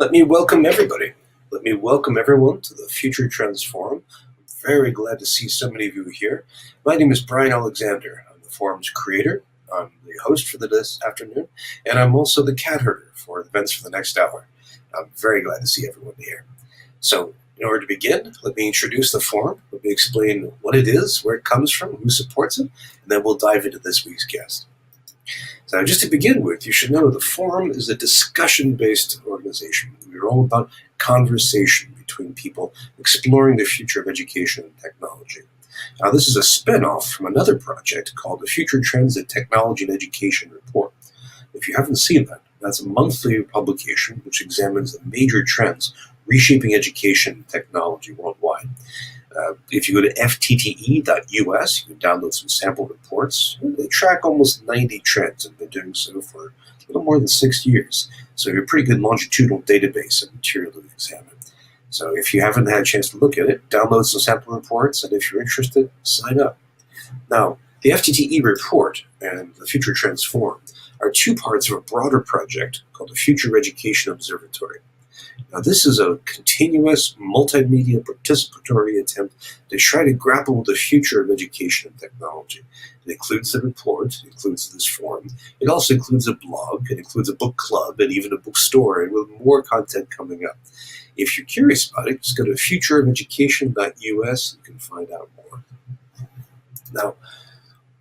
Let me welcome everybody. Let me welcome everyone to the Future Trends Forum. I'm very glad to see so many of you here. My name is Brian Alexander. I'm the forum's creator. I'm the host for this afternoon, and I'm also the cat herder for events for the next hour. I'm very glad to see everyone here. So, in order to begin, let me introduce the forum. Let me explain what it is, where it comes from, who supports it, and then we'll dive into this week's guest. So just to begin with, you should know the forum is a discussion-based organization. We're all about conversation between people exploring the future of education and technology. Now, this is a spin-off from another project called the Future Trends in Technology and Education Report. If you haven't seen that, that's a monthly publication which examines the major trends reshaping education and technology worldwide. If you go to ftte.us, you can download some sample reports. They track almost 90 trends and have been doing so for a little more than 6 years. So you have a pretty good longitudinal database of material to examine. So if you haven't had a chance to look at it, download some sample reports, and if you're interested, sign up. Now, the FTTE report and the Future Trends Forum are two parts of a broader project called the Future Education Observatory. Now, this is a continuous multimedia participatory attempt to try to grapple with the future of education and technology. It includes the report, it includes this forum, it also includes a blog, it includes a book club, and even a bookstore, and with more content coming up. If you're curious about it, just go to futureofeducation.us and you can find out more. Now,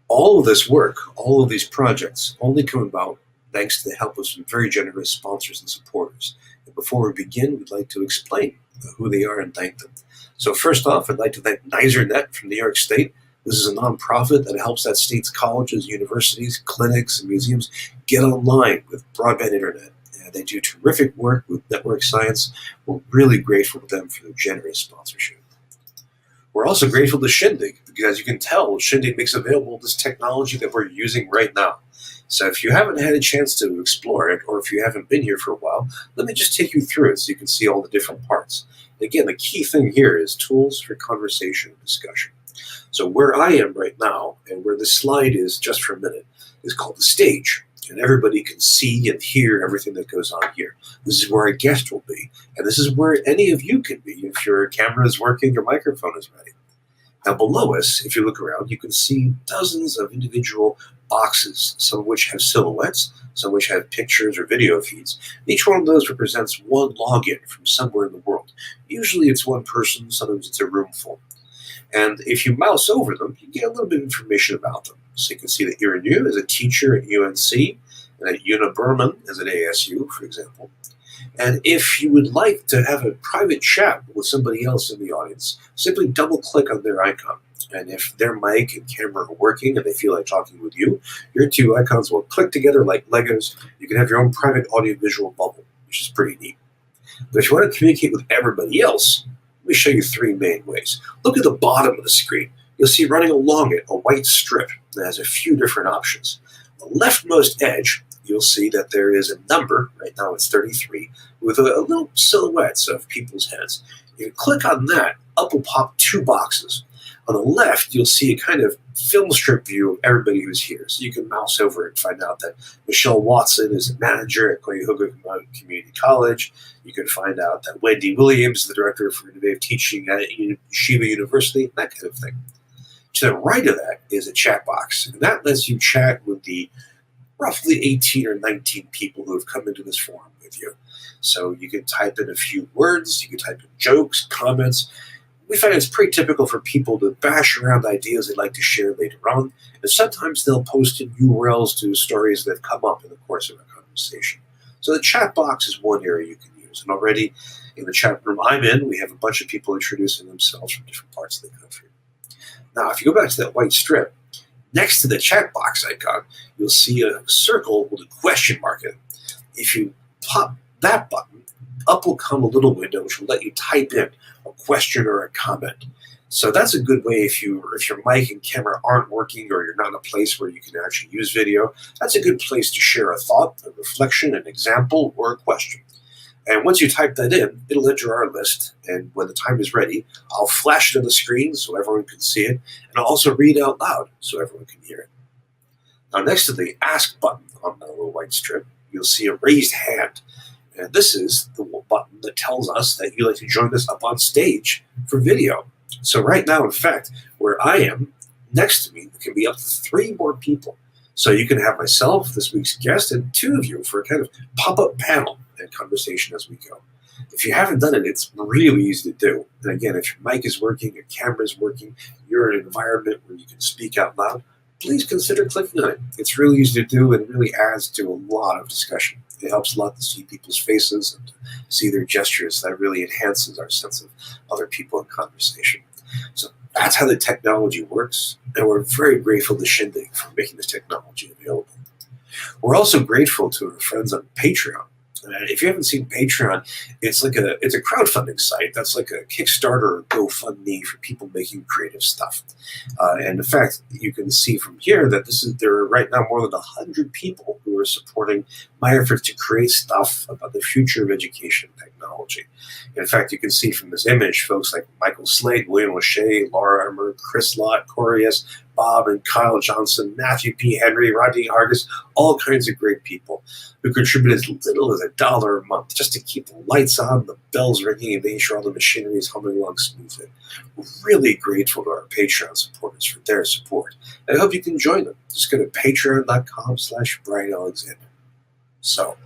all of this work, all of these projects only come about thanks to the help of some very generous sponsors and supporters. And before we begin, we'd like to explain who they are and thank them. So first off, I'd like to thank NYSERNet from New York State. This is a nonprofit that helps that state's colleges, universities, clinics, and museums get online with broadband internet. And they do terrific work with network science. We're really grateful to them for their generous sponsorship. We're also grateful to Shindig, because as you can tell, Shindig makes available this technology that we're using right now. So if you haven't had a chance to explore it, or if you haven't been here for a while, let me just take you through it so you can see all the different parts. And again, the key thing here is tools for conversation and discussion. So where I am right now, and where this slide is just for a minute, is called the stage. And everybody can see and hear everything that goes on here. This is where our guest will be. And this is where any of you can be if your camera is working, your microphone is ready. Now below us, if you look around, you can see dozens of individual boxes, some of which have silhouettes, some of which have pictures or video feeds. Each one of those represents one login from somewhere in the world. Usually it's one person, sometimes it's a room full. And if you mouse over them, you get a little bit of information about them. So you can see that Irinu is a teacher at UNC, and that Una Berman is at ASU, for example. And if you would like to have a private chat with somebody else in the audience, simply double-click on their icon. And if their mic and camera are working and they feel like talking with you, your two icons will click together like Legos. You can have your own private audiovisual bubble, which is pretty neat. But if you want to communicate with everybody else, let me show you three main ways. Look at the bottom of the screen. You'll see running along it a white strip that has a few different options. The leftmost edge, you'll see that there is a number, right now it's 33, with a little silhouettes of people's heads. If you click on that, up will pop two boxes. On the left, you'll see a kind of film strip view of everybody who's here. So you can mouse over it and find out that Michelle Watson is a manager at Cuyahoga Community College. You can find out that Wendy Williams is the director for innovative teaching at Yeshiva University, that kind of thing. To the right of that is a chat box, and that lets you chat with the roughly 18 or 19 people who have come into this forum with you. So you can type in a few words, you can type in jokes, comments. We find it's pretty typical for people to bash around ideas they'd like to share later on, and sometimes they'll post in URLs to stories that have come up in the course of a conversation. So the chat box is one area you can use, and already in the chat room I'm in, we have a bunch of people introducing themselves from different parts of the country. Now, if you go back to that white strip, next to the chat box icon, you'll see a circle with a question mark in it. If you pop that button, up will come a little window which will let you type in a question or a comment. So that's a good way if your mic and camera aren't working or you're not in a place where you can actually use video. That's a good place to share a thought, a reflection, an example, or a question. And once you type that in, it'll enter our list. And when the time is ready, I'll flash it on the screen so everyone can see it. And I'll also read out loud so everyone can hear it. Now, next to the Ask button on the little white strip, you'll see a raised hand. And this is the button that tells us that you'd like to join us up on stage for video. So right now, in fact, where I am, next to me, there can be up to 3 more people. So you can have myself, this week's guest, and 2 of you for a kind of pop-up panel and conversation as we go. If you haven't done it, it's really easy to do. And again, if your mic is working, your camera is working, you're in an environment where you can speak out loud, please consider clicking on it. It's really easy to do and really adds to a lot of discussion. It helps a lot to see people's faces and to see their gestures. That really enhances our sense of other people in conversation. So that's how the technology works, and we're very grateful to Shindig for making this technology available. We're also grateful to our friends on Patreon. If you haven't seen Patreon, it's a crowdfunding site. That's like a Kickstarter or GoFundMe for people making creative stuff. And in fact, you can see from here that there are right now more than 100 people who are supporting my efforts to create stuff about the future of education technology. In fact, you can see from this image folks like Michael Slade, William Lachey, Laura Emmer, Chris Lott, Corey S., Bob and Kyle Johnson, Matthew P. Henry, Rodney Hargis, all kinds of great people who contribute as little as $1 a month just to keep the lights on, the bells ringing, and making sure all the machinery is humming along smoothly. We're really grateful to our Patreon supporters for their support. And I hope you can join them. Just go to patreon.com/Brian Alexander. So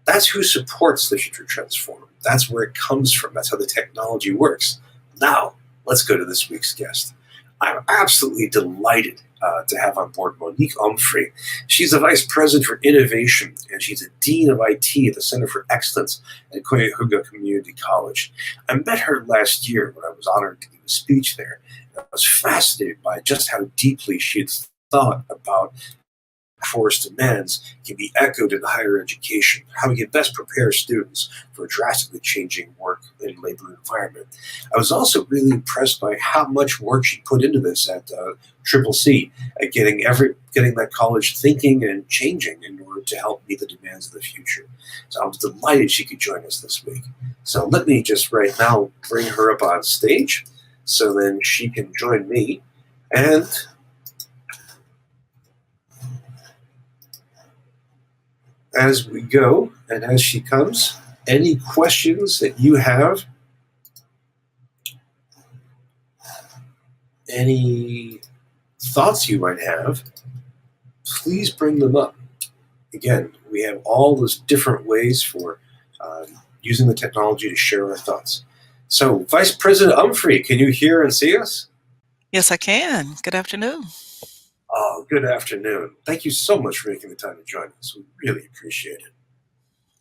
that's who supports the Future Transform. That's where it comes from. That's how the technology works. Now, let's go to this week's guest. I'm absolutely delighted to have on board Monique Umphrey. She's the Vice President for Innovation, and she's a Dean of IT at the Center for Excellence at Cuyahoga Community College. I met her last year when I was honored to give a speech there. I was fascinated by just how deeply she had thought about force demands can be echoed in higher education, how we can best prepare students for a drastically changing work and labor environment. I was also really impressed by how much work she put into this at Triple C, at getting that college thinking and changing in order to help meet the demands of the future. So I was delighted she could join us this week. So let me just right now bring her up on stage so then she can join me. And as we go and as she comes, any questions that you have, any thoughts you might have, please bring them up. Again, we have all those different ways for using the technology to share our thoughts. So, Vice President Umphrey, can you hear and see us? Yes, I can. Good afternoon. Oh, good afternoon. Thank you so much for making the time to join us. We really appreciate it.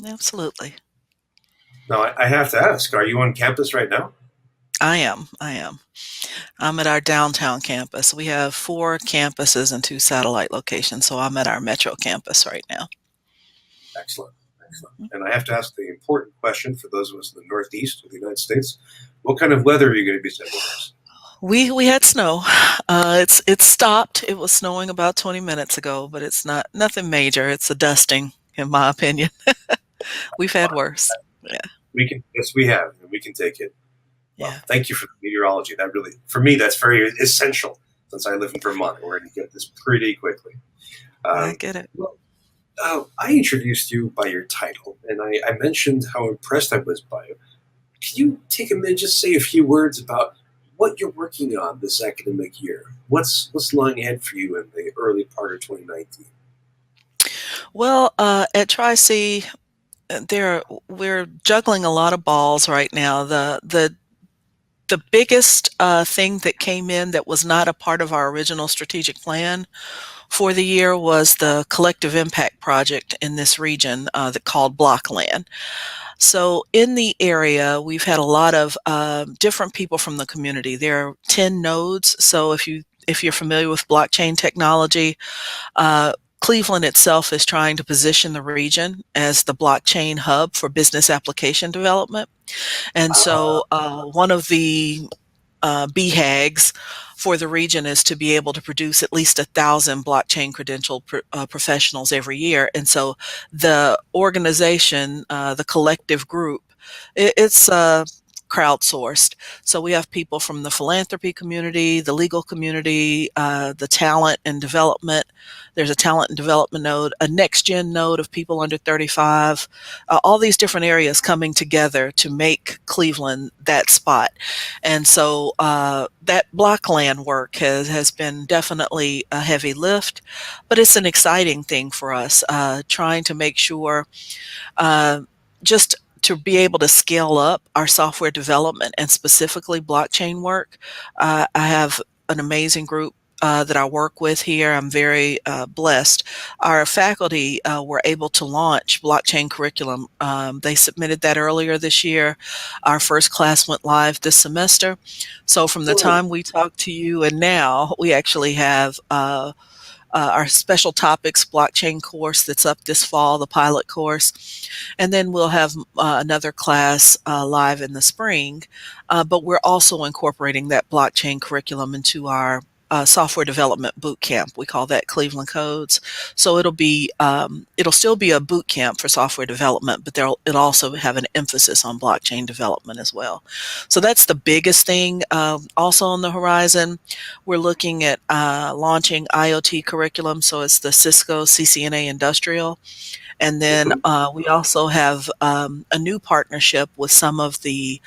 Absolutely. Now, I have to ask, are you on campus right now? I am. I'm at our downtown campus. We have 4 campuses and 2 satellite locations, so I'm at our metro campus right now. Excellent. And I have to ask the important question for those of us in the Northeast of the United States. What kind of weather are you going to be sending us? We had snow. It's stopped. It was snowing about 20 minutes ago, but it's nothing major. It's a dusting, in my opinion. We've had worse. Yeah. Yes, we have, and we can take it. Well, Yeah. thank you for the meteorology. That really, for me, that's very essential since I live in Vermont, where you get this pretty quickly. I get it. Well, I introduced you by your title, and I mentioned how impressed I was by you. Can you take a minute, just say a few words about what you're working on this academic year? What's lying ahead for you in the early part of 2019? Well, at Tri-C, we're juggling a lot of balls right now. The biggest thing that came in that was not a part of our original strategic plan for the year was the collective impact project in this region that called Blockland. So in the area, we've had a lot of different people from the community. There are 10 nodes. So if you're familiar with blockchain technology, Cleveland itself is trying to position the region as the blockchain hub for business application development. And so one of the BHAGs for the region is to be able to produce at least 1,000 blockchain credentialed professionals every year. And so the organization, the collective group, it's crowdsourced. So we have people from the philanthropy community, the legal community, the talent and development. There's a talent and development node, a next gen node of people under 35, all these different areas coming together to make Cleveland that spot. And so that block land work has been definitely a heavy lift, but it's an exciting thing for us, trying to make sure uh, just to be able to scale up our software development and specifically blockchain work. I have an amazing group that I work with here. I'm very blessed. Our faculty were able to launch blockchain curriculum. They submitted that earlier this year. Our first class went live this semester. So from the time we talked to you and now, we actually have our special topics blockchain course that's up this fall, the pilot course. And then we'll have another class live in the spring. But we're also incorporating that blockchain curriculum into our software development boot camp. We call that Cleveland Codes. So it'll still be a boot camp for software development, but it'll also have an emphasis on blockchain development as well. So that's the biggest thing. Also on the horizon, we're looking at launching IoT curriculum. So it's the Cisco CCNA Industrial. And then we also have a new partnership with some of the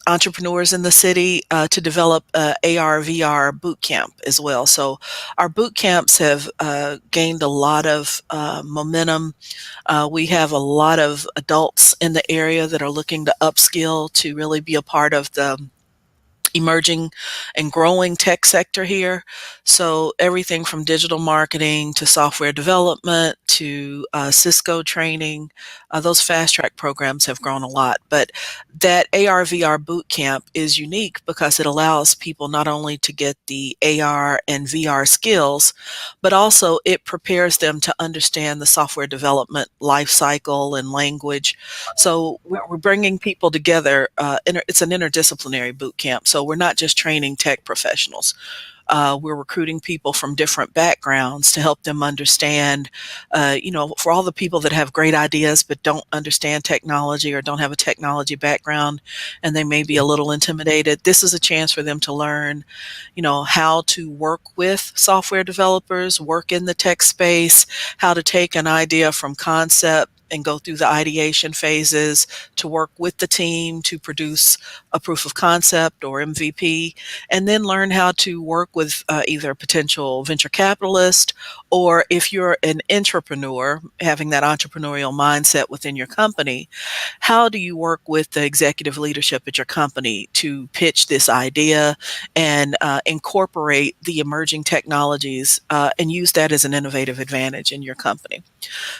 entrepreneurs in the city to develop AR VR boot camp as well. So our boot camps have gained a lot of momentum. We have a lot of adults in the area that are looking to upskill to really be a part of the emerging and growing tech sector here. So everything from digital marketing to software development to Cisco training, those fast track programs have grown a lot. But that AR VR boot camp is unique because it allows people not only to get the AR and VR skills, but also it prepares them to understand the software development life cycle and language. So we're bringing people together. It's an interdisciplinary boot camp. So we're not just training tech professionals. We're recruiting people from different backgrounds to help them understand, for all the people that have great ideas but don't understand technology or don't have a technology background and they may be a little intimidated, this is a chance for them to learn, how to work with software developers, work in the tech space, how to take an idea from concept and go through the ideation phases to work with the team to produce a proof of concept or MVP, and then learn how to work with either a potential venture capitalist, or if you're an entrepreneur, having that entrepreneurial mindset within your company, how do you work with the executive leadership at your company to pitch this idea and incorporate the emerging technologies and use that as an innovative advantage in your company?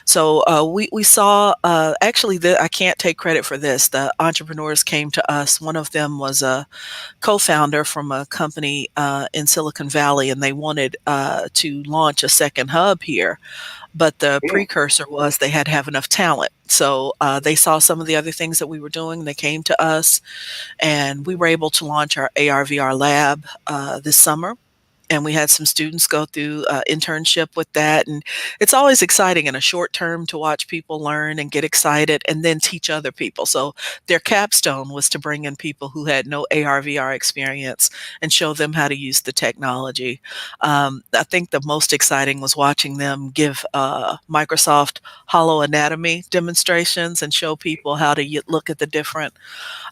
So we saw actually I can't take credit for this. The entrepreneurs came to us. One of them was a co-founder from a company in Silicon Valley, and they wanted to launch a second hub here. But the precursor was they had to have enough talent. So they saw some of the other things that we were doing. They came to us, and we were able to launch our AR VR lab this summer. And we had some students go through internship with that. And it's always exciting in a short term to watch people learn and get excited and then teach other people. So their capstone was to bring in people who had no AR, VR experience and show them how to use the technology. I think the most exciting was watching them give Microsoft Hollow Anatomy demonstrations and show people how to look at the different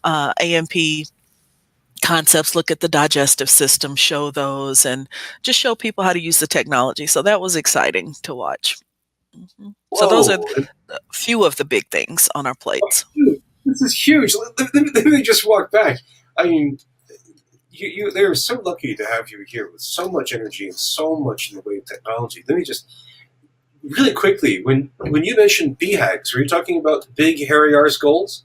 AMP concepts, look at the digestive system, show those, and just show people how to use the technology. So that was exciting to watch. So those are Whoa, a few of the big things on our plates. dude, this is huge. Let me just walk back. I mean, they're so lucky to have you here with so much energy and so much in the way of technology. Let me just really quickly, when you mentioned BHAGs, were you talking about big hairy arse goals?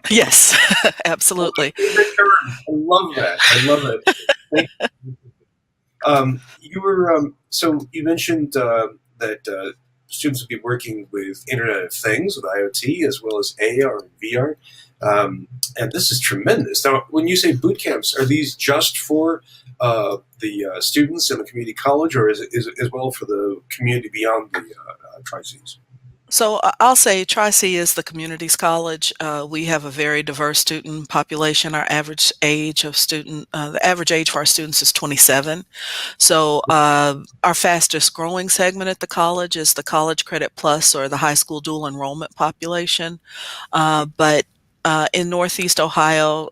Yes, My absolutely. favorite term. I love that. I love it. Thank you. You were so you mentioned that students will be working with Internet of Things, with IoT, as well as AR and VR, and this is tremendous. Now, when you say boot camps, are these just for the students in the community college, or is it as well for the community beyond the Tri-Cities? So I'll say Tri-C is the community's college. We have a very diverse student population. Our average age of student, the average age for our students is 27. So our fastest growing segment at the college is the College Credit Plus or the high school dual enrollment population. But in Northeast Ohio,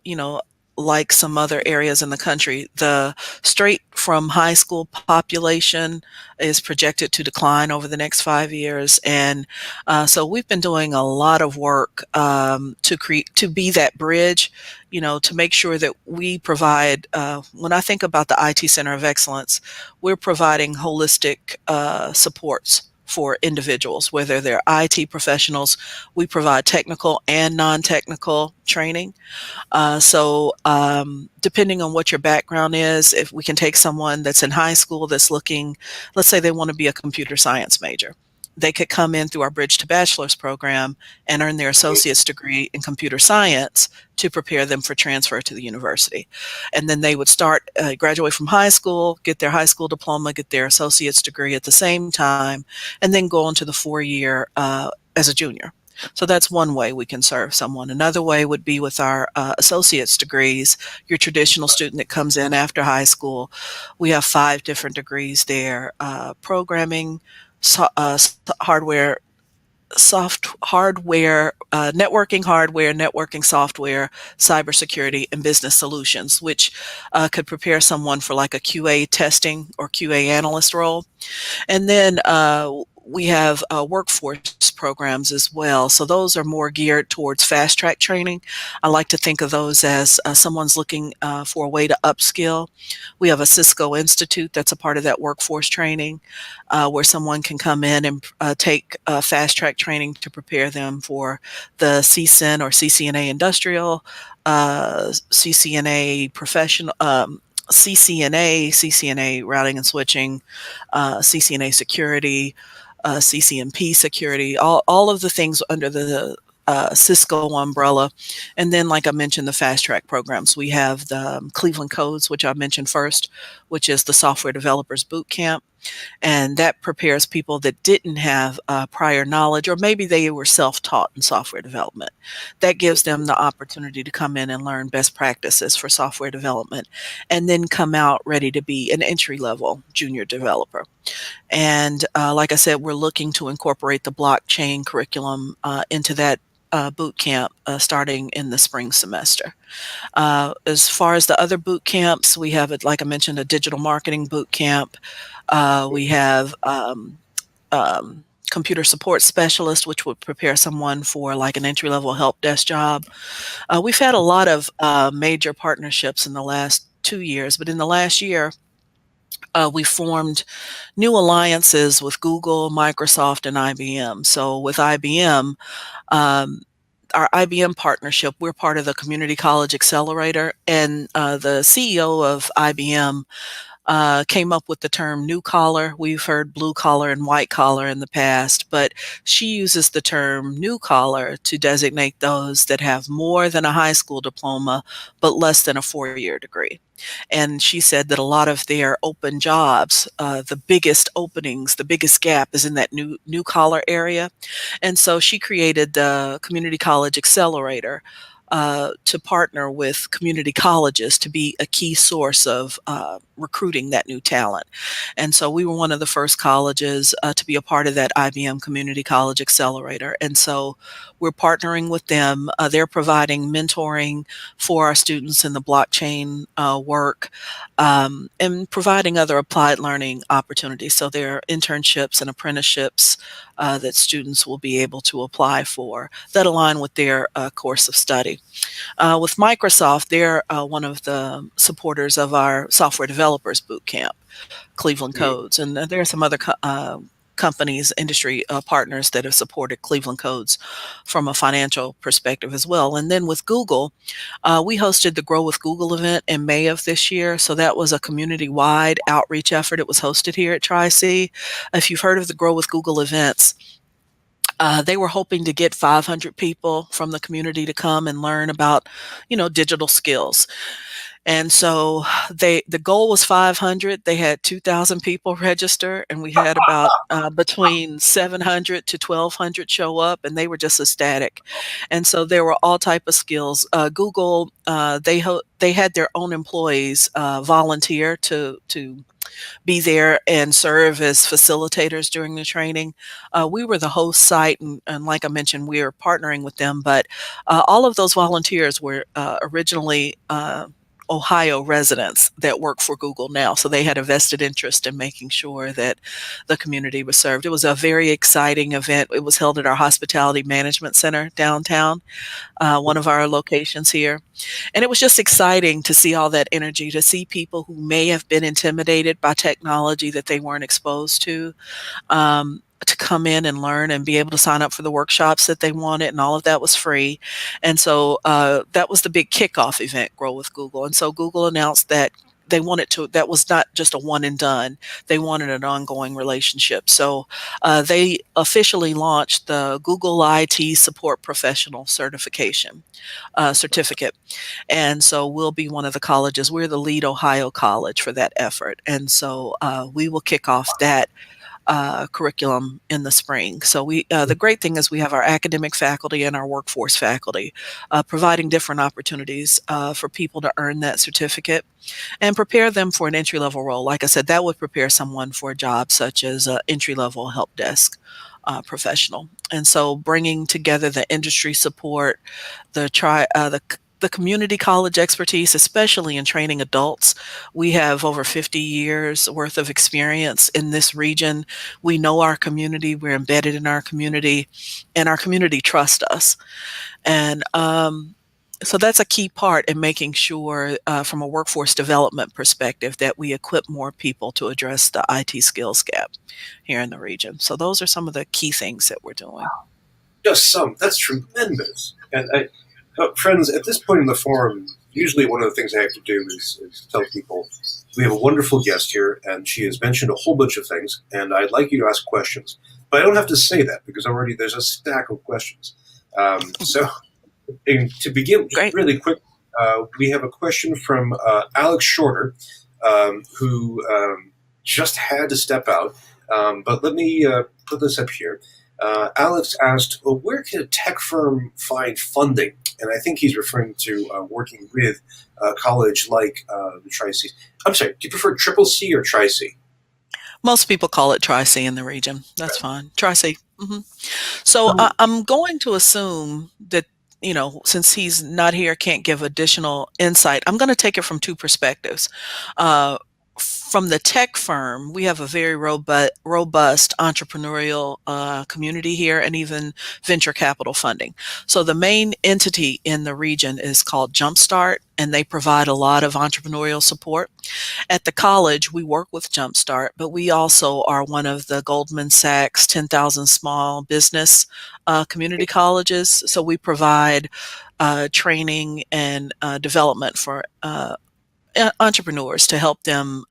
like some other areas in the country, the straight from high school population is projected to decline over the next 5 years. And so we've been doing a lot of work to be that bridge, to make sure that we provide, when I think about the IT Center of Excellence, we're providing holistic supports for individuals, whether they're IT professionals. We provide technical and non-technical training. Depending on what your background is, if we can take someone that's in high school that's looking, let's say they want to be a computer science major. They could come in through our Bridge to Bachelor's program and earn their associate's degree in computer science to prepare them for transfer to the university. And then they would graduate from high school, get their high school diploma, get their associate's degree at the same time, and then go on to the 4 year as a junior. So that's one way we can serve someone. Another way would be with our associate's degrees, your traditional student that comes in after high school. We have 5 different degrees there: programming, hardware, networking software, cybersecurity, and business solutions, which could prepare someone for like a QA testing or QA analyst role. And then we have workforce programs as well. So those are more geared towards fast track training. I like to think of those as someone's looking for a way to upskill. We have a Cisco Institute that's a part of that workforce training, where someone can come in and take fast track training to prepare them for the CCN or CCNA industrial, CCNA professional, CCNA routing and switching, CCNA security, CCNP security, all of the things under the Cisco umbrella. And then, like I mentioned, the fast track programs. We have the Cleveland Codes, which I mentioned first, which is the software developers boot camp. And that prepares people that didn't have prior knowledge, or maybe they were self-taught in software development. That gives them the opportunity to come in and learn best practices for software development, and then come out ready to be an entry-level junior developer. And like I said, we're looking to incorporate the blockchain curriculum into that boot camp starting in the spring semester. As far as the other boot camps, we have, like I mentioned, a digital marketing boot camp. We have computer support specialist, which would prepare someone for like an entry-level help desk job. We've had a lot of major partnerships in the last 2 years, but in the last year, we formed new alliances with Google, Microsoft, and IBM. So with IBM, our IBM partnership, we're part of the Community College Accelerator, and the CEO of IBM came up with the term new collar. We've heard blue collar and white collar in the past, but she uses the term new collar to designate those that have more than a high school diploma, but less than a 4 year degree. And she said that a lot of their open jobs, the biggest openings, the biggest gap is in that new collar area. And so she created the Community College Accelerator to partner with community colleges to be a key source of recruiting that new talent. And so we were one of the first colleges to be a part of that IBM Community College Accelerator. And so we're partnering with them. They're providing mentoring for our students in the blockchain work, and providing other applied learning opportunities. So there are internships and apprenticeships that students will be able to apply for that align with their course of study. With Microsoft, they're one of the supporters of our software developers boot camp, Cleveland Codes, and there are some other companies, industry partners that have supported Cleveland Codes from a financial perspective as well. And then with Google, we hosted the Grow with Google event in May of this year. So that was a community-wide outreach effort. It was hosted here at Tri-C. If you've heard of the Grow with Google events, they were hoping to get 500 people from the community to come and learn about, digital skills. And so the goal was 500. They had 2,000 people register, and we had about between 700 to 1,200 show up, and they were just ecstatic. And so there were all type of skills. Google, they had their own employees volunteer to be there and serve as facilitators during the training. We were the host site, and like I mentioned, we are partnering with them, but all of those volunteers were originally Ohio residents that work for Google now. So they had a vested interest in making sure that the community was served. It was a very exciting event. It was held at our Hospitality Management Center downtown, one of our locations here. And it was just exciting to see all that energy, to see people who may have been intimidated by technology that they weren't exposed to come in and learn and be able to sign up for the workshops that they wanted, and all of that was free. And so that was the big kickoff event, Grow with Google. And so Google announced that they wanted to, that was not just a one and done. They wanted an ongoing relationship. So they officially launched the Google IT Support Professional Certification certificate. And so we'll be one of the colleges. We're the lead Ohio college for that effort. And so we will kick off that curriculum in the spring. So the great thing is we have our academic faculty and our workforce faculty providing different opportunities for people to earn that certificate and prepare them for an entry-level role. Like I said, that would prepare someone for a job such as an entry-level help desk professional. And so bringing together the industry support, the community college expertise, especially in training adults. We have over 50 years worth of experience in this region. We know our community, we're embedded in our community, and our community trusts us. And so that's a key part in making sure from a workforce development perspective that we equip more people to address the IT skills gap here in the region. So those are some of the key things that we're doing. Just some. That's tremendous. And friends, at this point in the forum, usually one of the things I have to do is tell people we have a wonderful guest here, and she has mentioned a whole bunch of things, and I'd like you to ask questions. But I don't have to say that because already there's a stack of questions. So to begin, just Great. really quick, we have a question from Alex Shorter, who just had to step out. But let me put this up here. Alex asked, well, where can a tech firm find funding? And I think he's referring to working with a college like the Tri-C. I'm sorry, do you prefer Triple C or Tri-C? Most people call it Tri-C in the region. That's Right. fine. Tri-C. So I'm going to assume that, since he's not here, can't give additional insight. I'm going to take it from two perspectives. From the tech firm, we have a very robust entrepreneurial community here, and even venture capital funding. So the main entity in the region is called Jumpstart, and they provide a lot of entrepreneurial support. At the college, we work with Jumpstart, but we also are one of the Goldman Sachs 10,000 small business community colleges. So we provide training and development for entrepreneurs to help them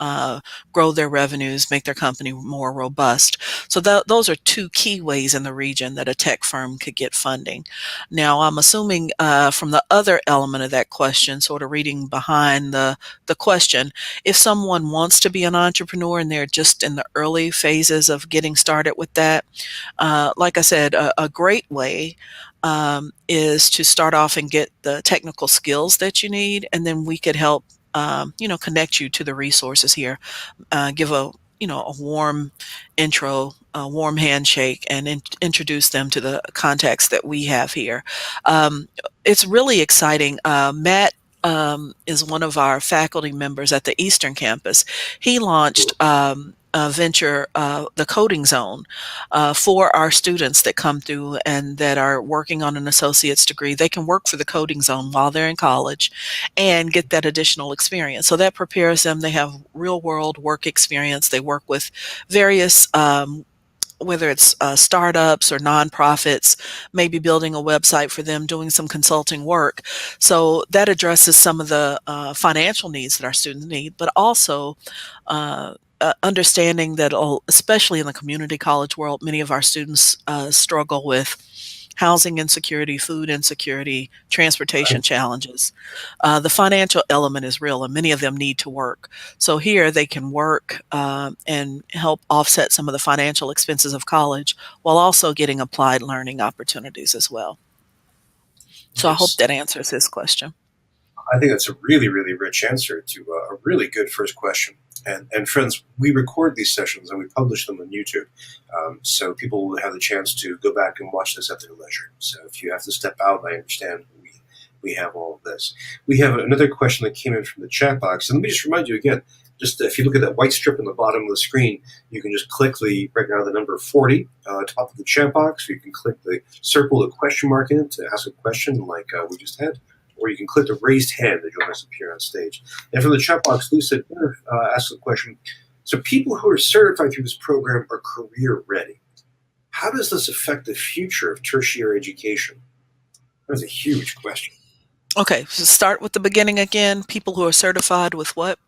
grow their revenues, make their company more robust. So those are two key ways in the region that a tech firm could get funding. Now, I'm assuming from the other element of that question, sort of reading behind the question, if someone wants to be an entrepreneur and they're just in the early phases of getting started with that, like I said, a great way is to start off and get the technical skills that you need, and then we could help connect you to the resources here, give a warm intro, a warm handshake, and introduce them to the contacts that we have here. It's really exciting. Matt is one of our faculty members at the Eastern Campus. He launched a venture, the Coding Zone, for our students that come through and that are working on an associate's degree. They can work for the Coding Zone while they're in college and get that additional experience. So that prepares them. They have real world work experience. They work with various whether it's startups or nonprofits, maybe building a website for them, doing some consulting work. So that addresses some of the financial needs that our students need, but also understanding that, especially in the community college world, many of our students struggle with housing insecurity, food insecurity, transportation Right. challenges. The financial element is real, and many of them need to work. So here they can work and help offset some of the financial expenses of college while also getting applied learning opportunities as well. So I hope Yes. that answers his question. I think that's a really, really rich answer to a really good first question. And friends, we record these sessions and we publish them on YouTube, so people will have the chance to go back and watch this at their leisure. So if you have to step out, I understand. We have all of this. We have another question that came in from the chat box, and let me just remind you again. Just if you look at that white strip in the bottom of the screen, you can just click right now the number 40 top of the chat box. You can click the circle, the question mark in it to ask a question like we just had, or you can click the raised hand that you'll us appear on stage. And from the chat box, Lisa asked the question, so people who are certified through this program are career ready. How does this affect the future of tertiary education? That's a huge question. Okay, so start with the beginning again. People who are certified with what?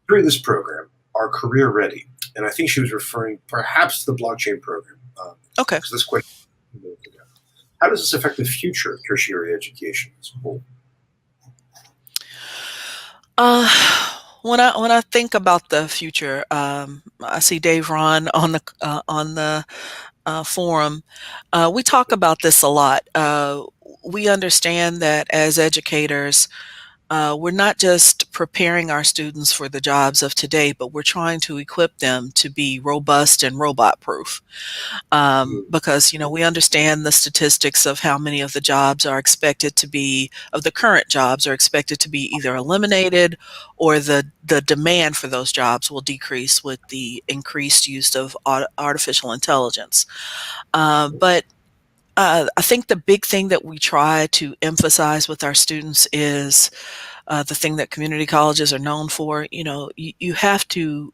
Through this program are career ready. And I think she was referring perhaps to the blockchain program. Okay. Because this question, how does this affect the future of tertiary education as a whole? Uh, when I think about the future, I see Dave Ron on the forum. We talk about this a lot. We understand that as educators, we're not just preparing our students for the jobs of today, but we're trying to equip them to be robust and robot proof. Because we understand the statistics of how many of the jobs are expected to be of the current jobs are expected to be either eliminated or the demand for those jobs will decrease with the increased use of artificial intelligence. But I think the big thing that we try to emphasize with our students is the thing that community colleges are known for. You have to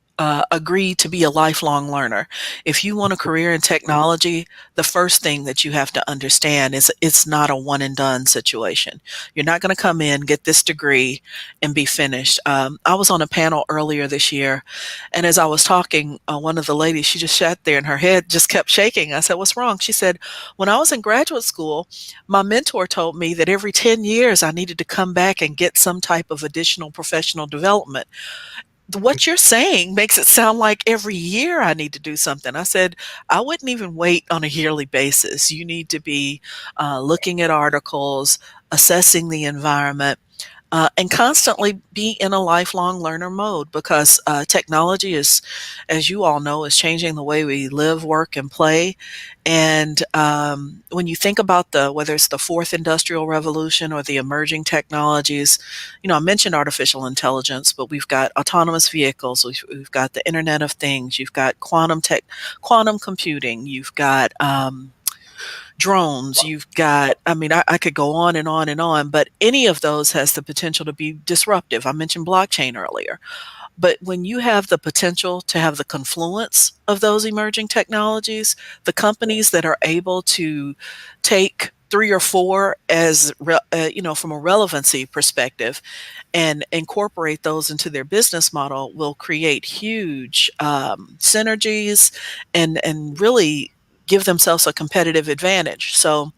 agree to be a lifelong learner. If you want a career in technology, the first thing that you have to understand is it's not a one and done situation. You're not going to come in, get this degree, and be finished. I was on a panel earlier this year, and as I was talking, one of the ladies, she just sat there and her head just kept shaking. I said, "What's wrong?" She said, "When I was in graduate school, my mentor told me that every 10 years I needed to come back and get some type of additional professional development. What you're saying makes it sound like every year I need to do something." I said, "I wouldn't even wait on a yearly basis. You need to be looking at articles, assessing the environment, and constantly be in a lifelong learner mode because technology is, as you all know, is changing the way we live, work, and play. And when you think about whether it's the fourth industrial revolution or the emerging technologies, I mentioned artificial intelligence, but we've got autonomous vehicles, we've got the Internet of Things, you've got quantum computing, you've got drones, you've got, I mean, I could go on and on and on, but any of those has the potential to be disruptive. I mentioned blockchain earlier. But when you have the potential to have the confluence of those emerging technologies, the companies that are able to take three or four from a relevancy perspective and incorporate those into their business model will create huge synergies and really give themselves a competitive advantage. So,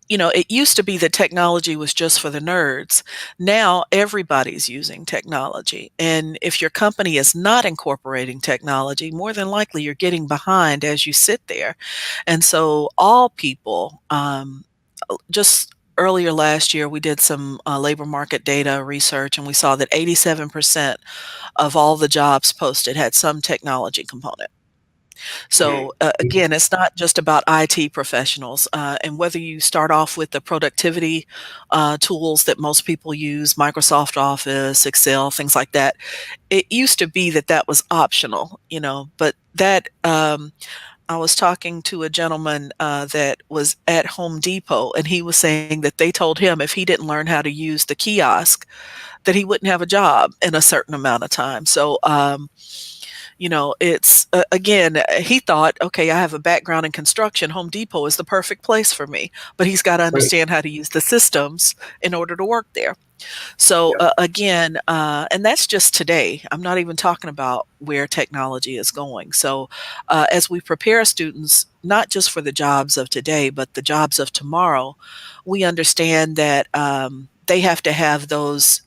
it used to be that technology was just for the nerds. Now everybody's using technology. And if your company is not incorporating technology, more than likely you're getting behind as you sit there. And so all people, just earlier last year, we did some labor market data research, and we saw that 87% of all the jobs posted had some technology component. So again, it's not just about IT professionals, and whether you start off with the productivity tools that most people use, Microsoft Office, Excel, things like that. It used to be that was optional, but that I was talking to a gentleman that was at Home Depot, and he was saying that they told him if he didn't learn how to use the kiosk, that he wouldn't have a job in a certain amount of time. So it's again, he thought, okay, I have a background in construction. Home Depot is the perfect place for me, but he's got to Right. understand how to use the systems in order to work there. So Yeah. again, and that's just today. I'm not even talking about where technology is going. So as we prepare students, not just for the jobs of today, but the jobs of tomorrow, we understand that they have to have those.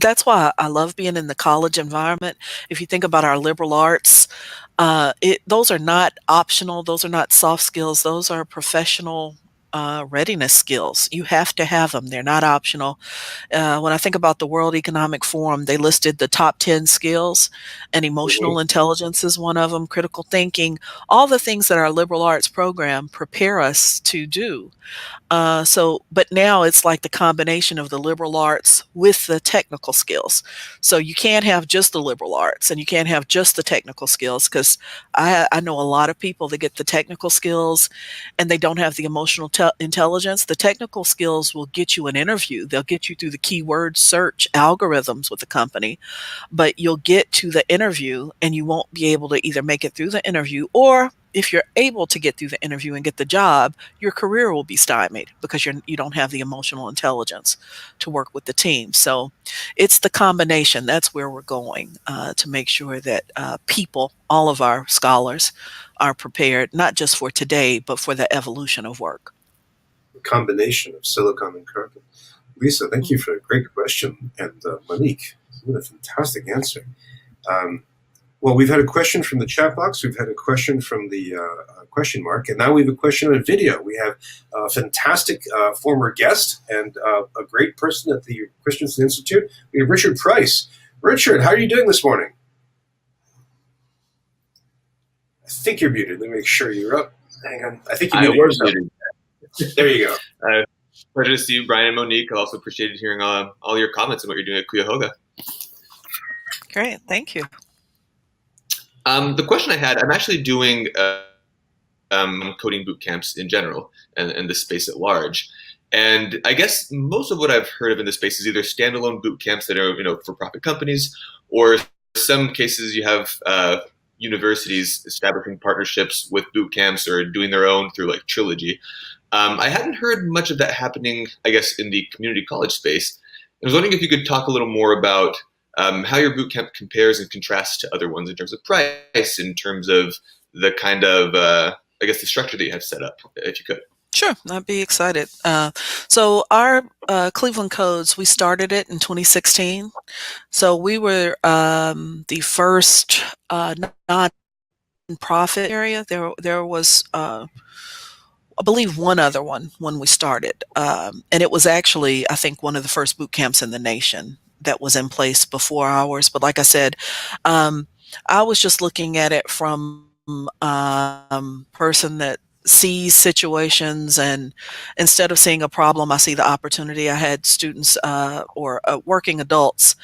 That's why I love being in the college environment. If you think about our liberal arts, those are not optional. Those are not soft skills. Those are professional readiness skills. You have to have them. They're not optional. When I think about the World Economic Forum, they listed the top 10 skills, and Mhm. emotional intelligence is one of them, critical thinking, all the things that our liberal arts program prepare us to do. But now it's like the combination of the liberal arts with the technical skills. So you can't have just the liberal arts and you can't have just the technical skills, because I know a lot of people that get the technical skills and they don't have the emotional intelligence. The technical skills will get you an interview. They'll get you through the keyword search algorithms with the company, but you'll get to the interview and you won't be able to either make it through the interview, or if you're able to get through the interview and get the job, your career will be stymied because you don't have the emotional intelligence to work with the team. So it's the combination. That's where we're going, to make sure that people, all of our scholars, are prepared not just for today, but for the evolution of work. A combination of silicon and carbon. Lisa, thank you for a great question. And Monique, what a fantastic answer. Um, well, we've had a question from the chat box. We've had a question from the question mark. And now we have a question on video. We have a fantastic former guest and a great person at the Christensen Institute. We have Richard Price. Richard, how are you doing this morning? I think you're muted. Let me make sure you're up. Hang on. I think you muted yourself. There you go. Pleasure to see you, Brian and Monique. I also appreciated hearing all your comments on what you're doing at Cuyahoga. Great, thank you. The question I had, I'm actually doing coding boot camps in general and the space at large. And I guess most of what I've heard of in this space is either standalone boot camps that are, for-profit companies, or some cases you have universities establishing partnerships with boot camps or doing their own through like Trilogy. I hadn't heard much of that happening, I guess, in the community college space. I was wondering if you could talk a little more about how your boot camp compares and contrasts to other ones in terms of price, in terms of the kind of, I guess, the structure that you have set up, if you could. Sure, I'd be excited. So our Cleveland Codes, we started it in 2016. So we were the first non-profit area. There was, I believe, one other one when we started, and it was actually, I think, one of the first boot camps in the nation that was in place before ours. But like I said, I was just looking at it from person that sees situations, and instead of seeing a problem, I see the opportunity. I had students or working adults,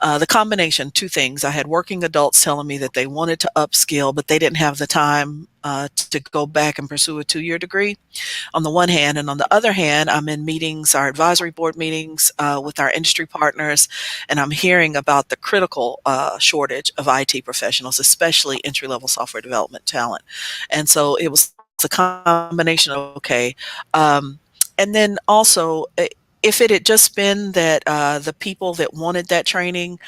the combination, two things. I had working adults telling me that they wanted to upskill, but they didn't have the time to go back and pursue a 2-year degree, on the one hand. And on the other hand, I'm in meetings, our advisory board meetings with our industry partners, and I'm hearing about the critical shortage of IT professionals, especially entry-level software development talent. And so it was a combination of, okay. And then also, if it had just been that the people that wanted that training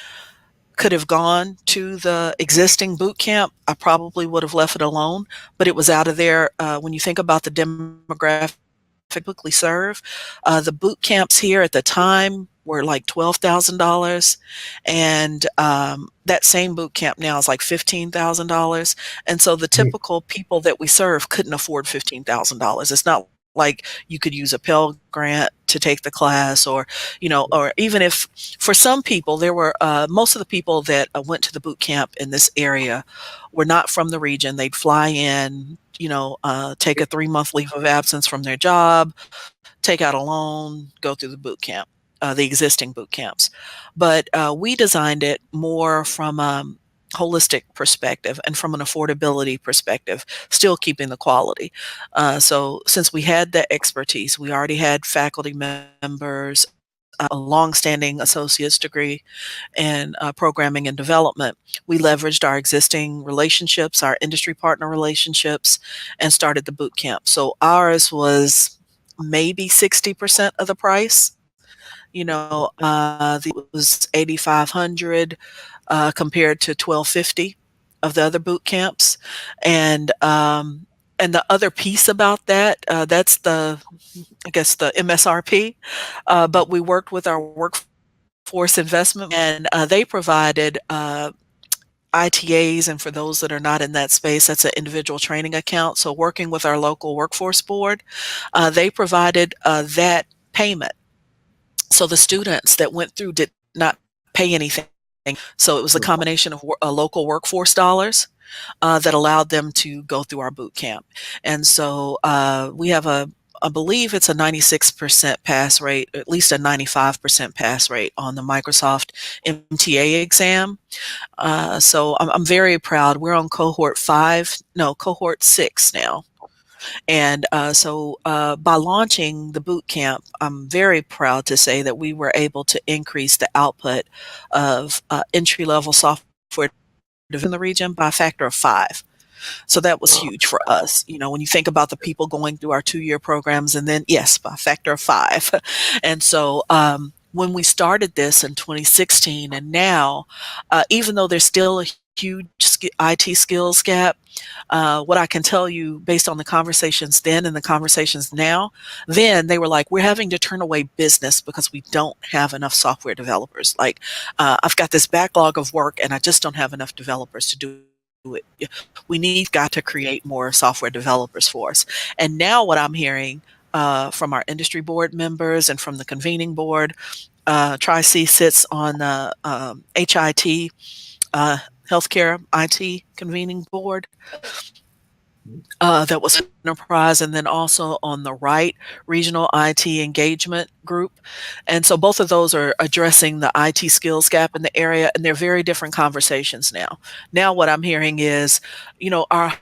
could have gone to the existing boot camp, I probably would have left it alone. But it was out of there. When you think about the demographic typically serve, the boot camps here at the time were like $12,000, and that same boot camp now is like $15,000. And so the typical people that we serve couldn't afford $15,000. It's not like you could use a Pell Grant to take the class, or or even if for some people, there were most of the people that went to the boot camp in this area were not from the region. They'd fly in, take a 3-month leave of absence from their job, take out a loan, go through the boot camp, the existing boot camps. But we designed it more from holistic perspective and from an affordability perspective, still keeping the quality. So since we had the expertise, we already had faculty members, a longstanding associate's degree in programming and development. We leveraged our existing relationships, our industry partner relationships, and started the boot camp. So ours was maybe 60% of the price. It was 8,500 compared to 1,250 of the other boot camps, and and the other piece about that, that's I guess the MSRP, but we worked with our workforce investment, and they provided ITAs, and for those that are not in that space, that's an individual training account. So working with our local workforce board, they provided that payment. So the students that went through did not pay anything. So it was a combination of local workforce dollars that allowed them to go through our boot camp. And so we have I believe it's a 96% pass rate, at least a 95% pass rate on the Microsoft MTA exam. So I'm very proud. We're on cohort 6 now. And so by launching the boot camp, I'm very proud to say that we were able to increase the output of entry-level software in the region by a factor of 5. So that was huge for us. You know, when you think about the people going through our 2-year programs, and then, yes, by a factor of 5. And so when we started this in 2016, and now, even though there's still a huge IT skills gap, what I can tell you based on the conversations then and the conversations now, then they were like, we're having to turn away business because we don't have enough software developers. Like, I've got this backlog of work and I just don't have enough developers to do it. We got to create more software developers for us. And now what I'm hearing from our industry board members and from the convening board, Tri-C sits on the HIT, Healthcare IT Convening Board. That was enterprise, and then also on the right, regional IT engagement group. And so both of those are addressing the IT skills gap in the area, and they're very different conversations now. Now what I'm hearing is, you know, our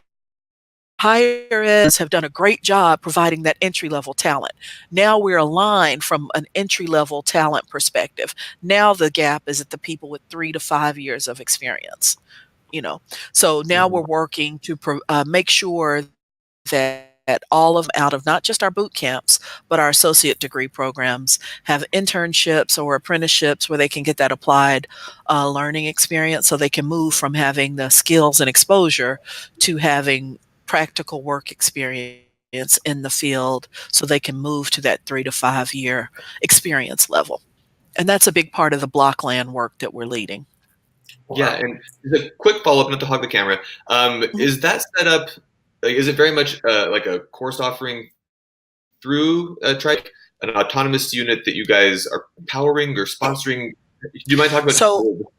higher eds have done a great job providing that entry-level talent. Now we're aligned from an entry-level talent perspective. Now the gap is at the people with 3 to 5 years of experience. You know, so now we're working to make sure that all of out of not just our boot camps, but our associate degree programs have internships or apprenticeships where they can get that applied learning experience, so they can move from having the skills and exposure to having practical work experience in the field, so they can move to that 3 to 5 year experience level. And that's a big part of the blockland work that we're leading. Wow. Yeah, and a quick follow-up, not to hog the camera. Is that set up, like, is it very much like a course offering through Trike, an autonomous unit that you guys are powering or sponsoring? Do you mind talking about